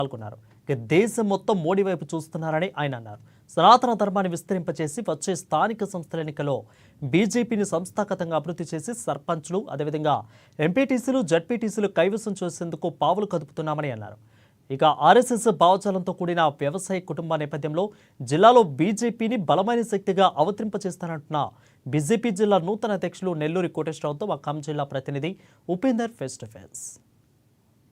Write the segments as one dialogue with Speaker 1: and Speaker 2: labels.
Speaker 1: పాల్గొన్నారు. దేశం మొత్తం మోడీ వైపు చూస్తున్నారని ఆయన అన్నారు. సనాతన ధర్మాన్ని విస్తరింపచేసి వచ్చే స్థానిక సంస్థల ఎన్నికల్లో బీజేపీని సంస్థాగతంగా అభివృద్ధి చేసి సర్పంచ్లు అదేవిధంగా ఎంపీటీసీలు జడ్పీటీసీలు కైవసం చేసేందుకు పావులు కదుపుతున్నామని అన్నారు. ఇక ఆర్ఎస్ఎస్ భావజాలంతో కూడిన వ్యవసాయ కుటుంబ నేపథ్యంలో జిల్లాలో బీజేపీని బలమైన శక్తిగా అవతరింపచేస్తానంటున్న బీజేపీ జిల్లా నూతన అధ్యక్షులు నెల్లూరి కోటేశ్వరరావుతో మా ఖమ్మం జిల్లా ప్రతినిధి Upender face to face.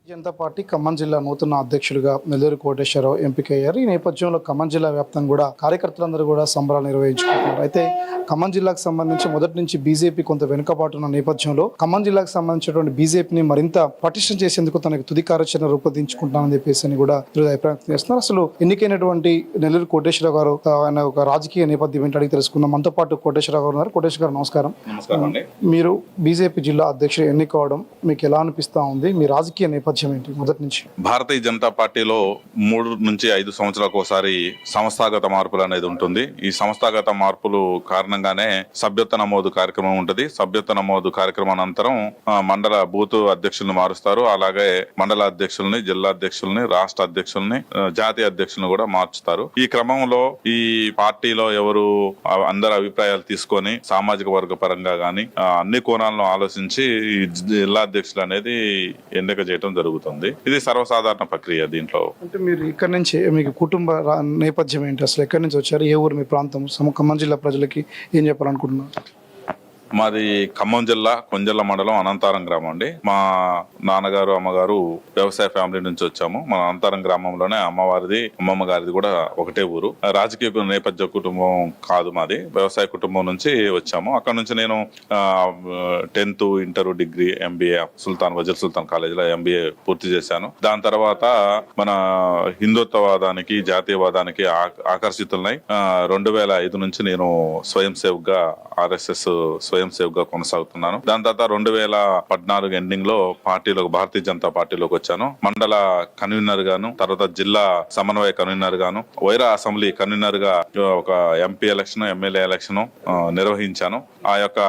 Speaker 2: Janata party Khammam జిల్లా నూతన అధ్యక్షుడిగా నెల్లూరి కోటేశ్వరరావు ఎంపికయ్యారు. ఈ నేపథ్యంలో ఖమ్మం జిల్లా వ్యాప్తంగా కూడా కార్యకర్తలందరూ కూడా సంబరాలు నిర్వహించుకుంటున్నారు. అయితే ఖమ్మం జిల్లాకు సంబంధించి మొదటి నుంచి బీజేపీ కొంత వెనుకబాటు ఉన్న నేపథ్యంలో ఖమ్మం జిల్లాకు సంబంధించినటువంటి బీజేపీని మరింత పటిష్టం చేసేందుకు తనకు తుది కార్యాచరణ రూపొందించుకుంటానని చెప్పేసి కూడా ఈరోజు అభిప్రాయం చేస్తున్నారు. అసలు ఎన్నికైనటువంటి నెల్లూరి కోటేశ్వరరావు గారు ఆయన ఒక రాజకీయ నేపథ్యం ఏంటి అడిగి తెలుసుకుందాం. మనతో పాటు కోటేశ్వరరావు గారు ఉన్నారు. కోటేశ్వర గారు నమస్కారం. మీరు బీజేపీ జిల్లా అధ్యక్షుడు ఎన్నికవడం మీకు ఎలా అనిపిస్తా ఉంది? మీ రాజకీయ నేపథ్యం ఏంటి? మొదటి నుంచి
Speaker 3: భారతీయ జనతా పార్టీలో 3 నుంచి 5 సంవత్సరాలకు ఒకసారి సంస్థాగత మార్పులు అనేది ఉంటుంది. ఈ సంస్థాగత మార్పులు కారణంగానే సభ్యత్వ నమోదు కార్యక్రమం ఉంటుంది. సభ్యత్వ నమోదు కార్యక్రమం అనంతరం మండల బూత్ అధ్యక్షులను మారుస్తారు. అలాగే మండల అధ్యక్షుల్ని, జిల్లా అధ్యక్షుల్ని, రాష్ట్ర అధ్యక్షుల్ని, జాతీయ అధ్యక్షులను కూడా మార్చుతారు. ఈ క్రమంలో ఈ పార్టీలో ఎవరు అందరి అభిప్రాయాలు తీసుకొని సామాజిక వర్గ పరంగా గాని అన్ని కోణాలను ఆలోచించి ఈ జిల్లా అధ్యక్షులు అనేది ఎన్నిక చేయడం జరుగుతుంది. ఇది సర్వసాధారణ ప్రక్రియ. దీంట్లో
Speaker 2: అంటే మీరు ఇక్కడ నుంచి మీకు కుటుంబ నేపథ్యం ఏంటి? అసలు ఎక్కడి నుంచి వచ్చారు? ఏ ఊరు? మీ ప్రాంతం ఖమ్మం జిల్లా ప్రజలకి ఏం చెప్పాలనుకుంటున్నారు?
Speaker 3: మాది ఖమ్మం జిల్లా కొంజల్ల మండలం అనంతారం గ్రామం అండి. మా నాన్నగారు అమ్మగారు వ్యవసాయ ఫ్యామిలీ నుంచి వచ్చాము. మన అనంతారం గ్రామంలోనే అమ్మవారిది అమ్మమ్మ గారిది కూడా ఒకటే ఊరు. రాజకీయ నేపథ్య కుటుంబం కాదు మాది, వ్యవసాయ కుటుంబం నుంచి వచ్చాము. అక్కడ నుంచి నేను 10th, inter, degree, MBA Wazir Sultan కాలేజీలో MBA పూర్తి చేశాను. దాని తర్వాత మన హిందుత్వవాదానికి, జాతీయవాదానికి ఆకర్షితులై 2005 నుంచి నేను స్వయం సేవక్ గా RSS స్వయం సేవక్ గా కొనసాగుతున్నాను. దాని తర్వాత 2014 ఎండింగ్ లో భారతీయ జనతా పార్టీలోకి వచ్చాను. మండల కన్వీనర్ గాను, తర్వాత జిల్లా సమన్వయ కన్వీనర్ గాను, వైరా అసెంబ్లీ కన్వీనర్ గా ఒక MP ఎలక్షన్, MLA ఎలక్షన్ నిర్వహించాను. ఆ యొక్క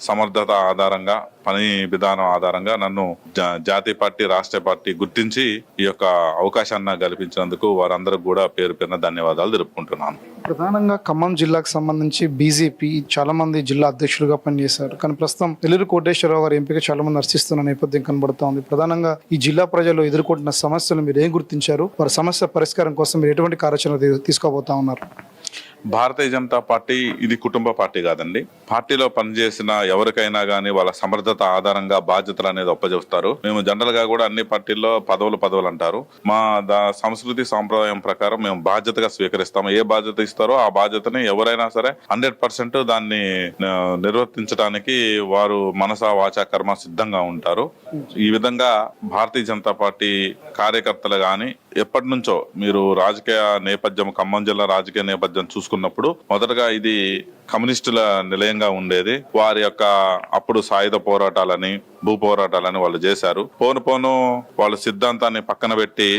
Speaker 3: సమర్థత ఆధారంగా, పని విధానం ఆధారంగా నన్ను జాతీయ పార్టీ, రాష్ట్ర పార్టీ గుర్తించి ఈ యొక్క అవకాశాన్ని కల్పించినందుకు వారందరూ కూడా పేరు పేరున ధన్యవాదాలు తెలుపుకుంటున్నాను.
Speaker 2: ప్రధానంగా ఖమ్మం జిల్లాకు సంబంధించి బీజేపీ చాలా మంది జిల్లా అధ్యక్షులుగా పనిచేశారు. కానీ ప్రస్తుతం నెల్లూరి కోటేశ్వరరావు గారి ఎంపిక చాలా మంది హర్షిస్తున్న నేపథ్యం కనబడుతూ ఉంది. ప్రధానంగా ఈ జిల్లా ప్రజలు ఎదుర్కొంటున్న సమస్యలు మీరు ఏం గుర్తించారు? వారి సమస్య పరిష్కారం కోసం మీరు ఎటువంటి కార్యాచరణ తీసుకోబోతా ఉన్నారు?
Speaker 3: భారతీయ జనతా పార్టీ ఇది కుటుంబ పార్టీ కాదండి. పార్టీలో పనిచేసిన ఎవరికైనా గానీ వాళ్ళ సమర్థత ఆధారంగా బాధ్యతలు అనేది ఒప్పజెప్తారు. మేము జనరల్ గా కూడా అన్ని పార్టీల్లో పదవులు అంటారు. మా సంస్కృతి సాంప్రదాయం ప్రకారం మేము బాధ్యతగా స్వీకరిస్తాము. ఏ బాధ్యత ఇస్తారో ఆ బాధ్యతని ఎవరైనా సరే 100% దాన్ని నిర్వర్తించడానికి వారు మనసా వాచా కర్మ సిద్ధంగా ఉంటారు. ఈ విధంగా భారతీయ జనతా పార్టీ కార్యకర్తలు గాని ఎప్పటి నుంచో మీరు రాజకీయ నేపథ్యం, ఖమ్మం జిల్లా రాజకీయ నేపథ్యం చూసుకున్నప్పుడు మొదటగా ఇది కమ్యూనిస్టుల నిలయంగా ఉండేది. వారి యొక్క అప్పుడు సాయుధ పోరాటాలని, భూ పోరాటాలని వాళ్ళు చేశారు. పోను వాళ్ళ సిద్ధాంతాన్ని పక్కన పెట్టి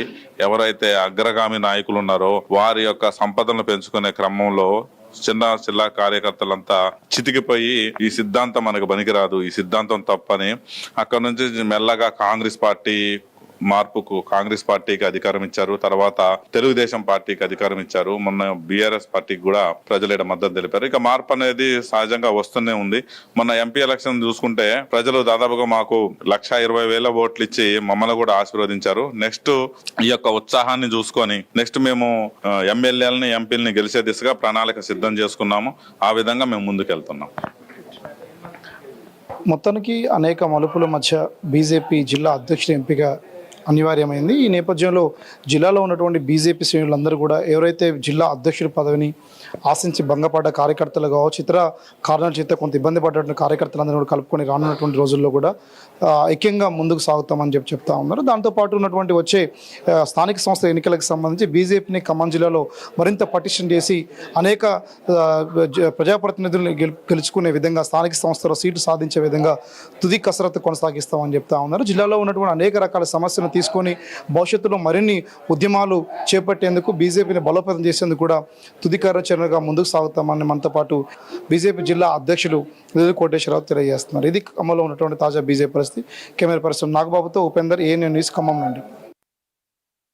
Speaker 3: ఎవరైతే అగ్రగామి నాయకులు ఉన్నారో వారి యొక్క సంపదలను పెంచుకునే క్రమంలో చిన్న కార్యకర్తలంతా చితికిపోయి ఈ సిద్ధాంతం మనకు పనికిరాదు, ఈ సిద్ధాంతం తప్పని అక్కడ నుంచి మెల్లగా కాంగ్రెస్ పార్టీకి అధికారం ఇచ్చారు. తర్వాత తెలుగుదేశం పార్టీకి అధికారం ఇచ్చారు. మొన్న BRS పార్టీకి కూడా ప్రజల మద్దతు తెలిపారు. ఇక మార్పు అనేది సహజంగా వస్తూనే ఉంది. మొన్న MP ఎలక్షన్ చూసుకుంటే ప్రజలు దాదాపుగా మాకు 1,20,000 ఓట్లు ఇచ్చి మమ్మల్ని కూడా ఆశీర్వదించారు. నెక్స్ట్ ఈ యొక్క ఉత్సాహాన్ని చూసుకొని నెక్స్ట్ మేము MLAలని, MPలని గెలిచే దిశగా ప్రణాళిక సిద్ధం చేసుకున్నాము. ఆ విధంగా మేము ముందుకెళ్తున్నాం.
Speaker 2: మొత్తానికి అనేక మలుపుల మధ్య బీజేపీ జిల్లా అధ్యక్షుడి ఎంపిక అనివార్యమైంది. ఈ నేపథ్యంలో జిల్లాలో ఉన్నటువంటి బీజేపీ శ్రేణులందరూ కూడా ఎవరైతే జిల్లా అధ్యక్షుడి పదవిని ఆశించి భంగపడ్డ కార్యకర్తలు కావచ్చు, ఇతర కారణాల చేత కొంత ఇబ్బంది పడ్డటువంటి కార్యకర్తలందరూ కూడా కలుపుకొని రానున్నటువంటి రోజుల్లో కూడా ఐక్యంగా ముందుకు సాగుతామని చెప్తా ఉన్నారు. దాంతోపాటు ఉన్నటువంటి వచ్చే స్థానిక సంస్థల ఎన్నికలకు సంబంధించి బీజేపీని ఖమ్మం జిల్లాలో మరింత పటిష్టం చేసి అనేక ప్రజాప్రతినిధులను గెలుచుకునే విధంగా, స్థానిక సంస్థలో సీటు సాధించే విధంగా తుది కసరత్తు కొనసాగిస్తామని చెప్తా ఉన్నారు. జిల్లాలో ఉన్నటువంటి అనేక రకాల సమస్యలను తీసుకొని భవిష్యత్తులో మరిన్ని ఉద్యమాలు చేపట్టేందుకు, బీజేపీని బలోపేతం చేసేందుకు కూడా తుది కార్యాచరణగా ముందుకు సాగుతామని మనతో పాటు బీజేపీ జిల్లా అధ్యక్షులు నెల్లూరి కోటేశ్వరరావు తెలియజేస్తున్నారు. ఇది ఖమ్మంలో ఉన్నటువంటి తాజా బీజేపీ పరిస్థితి. కెమెరా పర్సన్ నాగబాబుతో ఉపేందర్, ANN న్యూస్, ఖమ్మం నుండి.